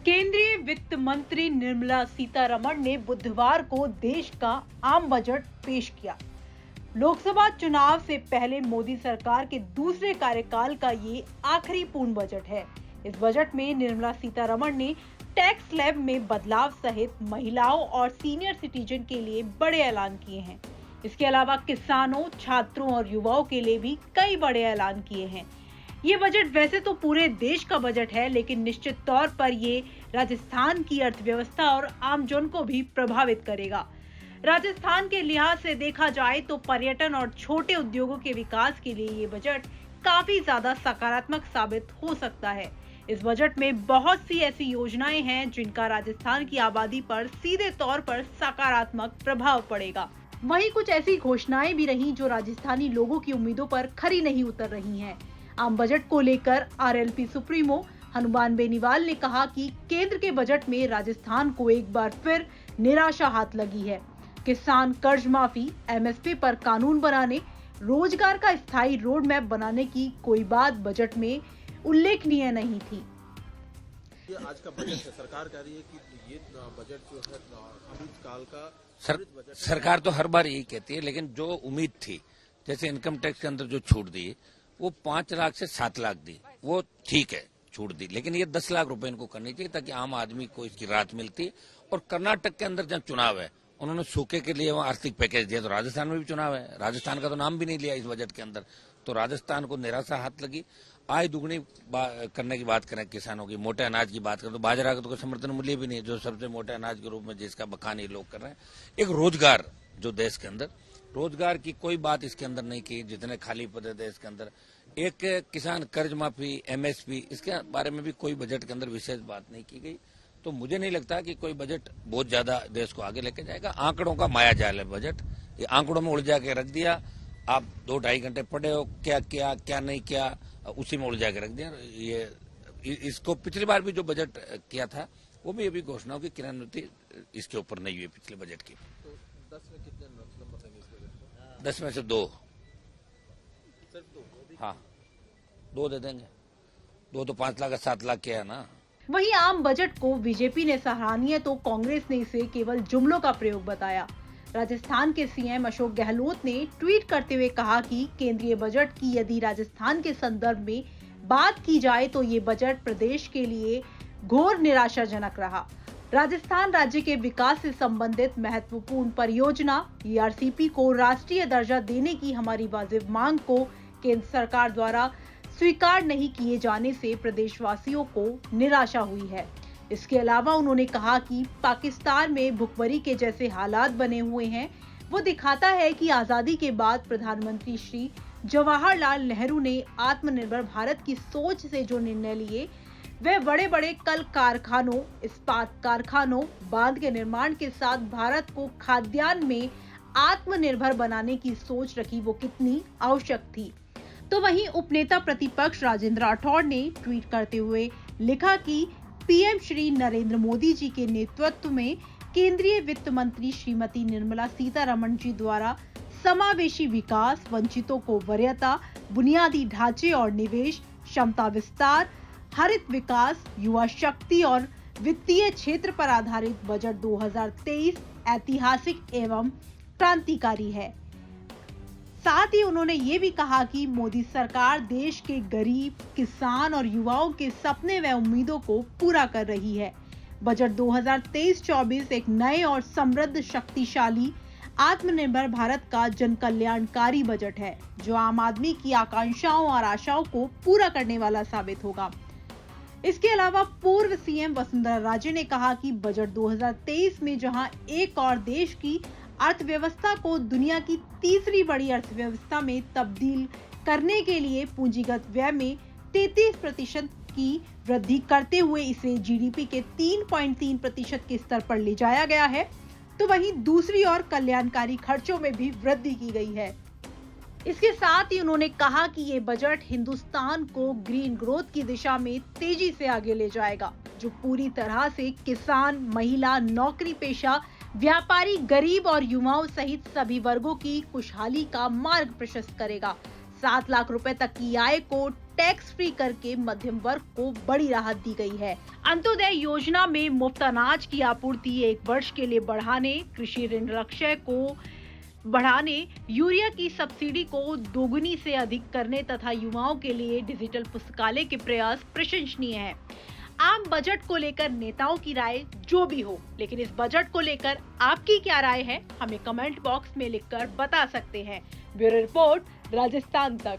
केंद्रीय वित्त मंत्री निर्मला सीतारमण ने बुधवार को देश का आम बजट पेश किया। लोकसभा चुनाव से पहले मोदी सरकार के दूसरे कार्यकाल का ये आखिरी पूर्ण बजट है। इस बजट में निर्मला सीतारमण ने टैक्स स्लैब में बदलाव सहित महिलाओं और सीनियर सिटीजन के लिए बड़े ऐलान किए हैं। इसके अलावा किसानों, छात्रों और युवाओं के लिए भी कई बड़े ऐलान किए हैं। ये बजट वैसे तो पूरे देश का बजट है, लेकिन निश्चित तौर पर ये राजस्थान की अर्थव्यवस्था और आमजन को भी प्रभावित करेगा। राजस्थान के लिहाज से देखा जाए तो पर्यटन और छोटे उद्योगों के विकास के लिए ये बजट काफी ज्यादा सकारात्मक साबित हो सकता है। इस बजट में बहुत सी ऐसी योजनाएं हैं जिनका राजस्थान की आबादी पर सीधे तौर पर सकारात्मक प्रभाव पड़ेगा। वहीं कुछ ऐसी घोषणाएं भी रही जो राजस्थानी लोगों की उम्मीदों पर खरी नहीं उतर रही हैं। आम बजट को लेकर आरएलपी सुप्रीमो हनुमान बेनीवाल ने कहा कि केंद्र के बजट में राजस्थान को एक बार फिर निराशा हाथ लगी है। किसान कर्ज माफी, एमएसपी पर कानून बनाने, रोजगार का स्थायी रोड मैप बनाने की कोई बात बजट में उल्लेखनीय नहीं थी। ये आज का बजट है, सरकार कह रही है कि ये बजट जो है अमृत काल का सरकार तो हर बार यही कहती है, लेकिन जो उम्मीद थी, जैसे इनकम टैक्स के अंदर जो छूट दी वो 5 लाख से 7 लाख दी, वो ठीक है छूट दी, लेकिन ये 10 लाख रुपए इनको करनी चाहिए ताकि आम आदमी को इसकी राहत मिलती। और कर्नाटक के अंदर जब चुनाव है, उन्होंने सूखे के लिए वहाँ आर्थिक पैकेज दिया, तो राजस्थान में भी चुनाव है, राजस्थान का तो नाम भी नहीं लिया इस बजट के अंदर, तो राजस्थान को निराशा हाथ लगी। आय दुगनी करने की बात करें, किसानों की, मोटे अनाज की बात करें तो बाजरा का तो कोई समर्थन मूल्य भी नहीं है, जो सबसे मोटे अनाज के रूप में जिसका बखान ये लोग कर रहे हैं। एक रोजगार जो देश के अंदर, रोजगार की कोई बात इसके अंदर नहीं की, जितने खाली पद है देश के अंदर। एक किसान कर्ज माफी, एमएसपी, इसके बारे में भी कोई बजट के अंदर विशेष बात नहीं की गई। तो मुझे नहीं लगता कि कोई बजट बहुत ज्यादा देश को आगे लेके जाएगा। आंकड़ों का माया जाल है बजट, ये आंकड़ों में उलझा के रख दिया। आप 2-2.5 घंटे पढ़े हो, क्या किया क्या नहीं किया, उसी में उलझा के रख दिया। ये इसको पिछली बार भी जो बजट किया था वो भी अभी घोषणाओं की क्रियान्विति इसके ऊपर नहीं हुई पिछले बजट की। तो 10 में कितने नंबर देंगे इस बजट को? 10 में से 2, सिर्फ 2? हाँ 2 दे देंगे। 2 तो 5 लाख 7 लाख के है ना। वहीं आम बजट को बीजेपी ने सराहनीय तो कांग्रेस ने इसे केवल जुमलों का प्रयोग बताया। राजस्थान के सीएम अशोक गहलोत ने ट्वीट करते हुए कहा कि केंद्रीय बजट की यदि राजस्थान के संदर्भ में बात की जाए तो ये बजट प्रदेश के लिए घोर निराशाजनक रहा। राजस्थान राज्य के विकास से संबंधित महत्वपूर्ण परियोजना ईआरसीपी को राष्ट्रीय दर्जा देने की हमारी वाजिब मांग को केंद्र सरकार द्वारा स्वीकार नहीं किए जाने से प्रदेशवासियों को निराशा हुई है। इसके अलावा उन्होंने कहा कि पाकिस्तान में भुखमरी के जैसे हालात बने हुए हैं। वो दिखाता है कि आजादी के बाद प्रधानमंत्री श्री जवाहरलाल नेहरू ने आत्मनिर्भर भारत की सोच से जो निर्णय लिए, वे बड़े बड़े कल कारखानों, इस्पात कारखानों, बांध के निर्माण के साथ भारत को खाद्यान्न में आत्मनिर्भर बनाने की सोच रखी, वो कितनी आवश्यक थी। तो वहीं उपनेता प्रतिपक्ष राजेंद्र राठौड़ ने ट्वीट करते हुए लिखा कि पीएम श्री नरेंद्र मोदी जी के नेतृत्व में केंद्रीय वित्त मंत्री श्रीमती निर्मला सीतारमण जी द्वारा समावेशी विकास, वंचितों को वरीयता, बुनियादी ढांचे और निवेश, क्षमता विस्तार, हरित विकास, युवा शक्ति और वित्तीय क्षेत्र पर आधारित बजट 2023 ऐतिहासिक एवं क्रांतिकारी है। साथ ही उन्होंने ये भी कहा कि मोदी सरकार देश के गरीब, किसान और युवाओं के सपने व उम्मीदों को पूरा कर रही है। बजट 2023-24 एक नए और समृद्ध, शक्तिशाली, आत्मनिर्भर भारत का जन कल्याणकारी बजट है, जो आम आदमी की आकांक्षाओं और आशाओं को पूरा करने वाला साबित होगा। इसके अलावा पूर्व सीएम वसुंधरा राजे ने कहा कि बजट 2023 में जहां एक और देश की अर्थव्यवस्था को दुनिया की तीसरी बड़ी अर्थव्यवस्था में तब्दील करने के लिए पूंजीगत व्यय में 33% की वृद्धि करते हुए इसे जीडीपी के 3.3% के स्तर पर ले जाया गया है, तो वहीं दूसरी ओर कल्याणकारी खर्चों में भी वृद्धि की गई है। इसके साथ ही उन्होंने कहा कि ये बजट हिंदुस्तान को ग्रीन ग्रोथ की दिशा में तेजी से आगे ले जाएगा, जो पूरी तरह से किसान, महिला, नौकरी पेशा, व्यापारी, गरीब और युवाओं सहित सभी वर्गों की खुशहाली का मार्ग प्रशस्त करेगा। 7 लाख रुपए तक की आय को टैक्स फ्री करके मध्यम वर्ग को बड़ी राहत दी गई है। अंत्योदय योजना में मुफ्त अनाज की आपूर्ति 1 वर्ष के लिए बढ़ाने, कृषि ऋण लक्ष्य को बढ़ाने, यूरिया की सब्सिडी को दोगुनी से अधिक करने तथा युवाओं के लिए डिजिटल पुस्तकालय के प्रयास प्रशंसनीय हैं। आम बजट को लेकर नेताओं की राय जो भी हो, लेकिन इस बजट को लेकर आपकी क्या राय है, हमें कमेंट बॉक्स में लिखकर बता सकते हैं। ब्यूरो रिपोर्ट, राजस्थान तक।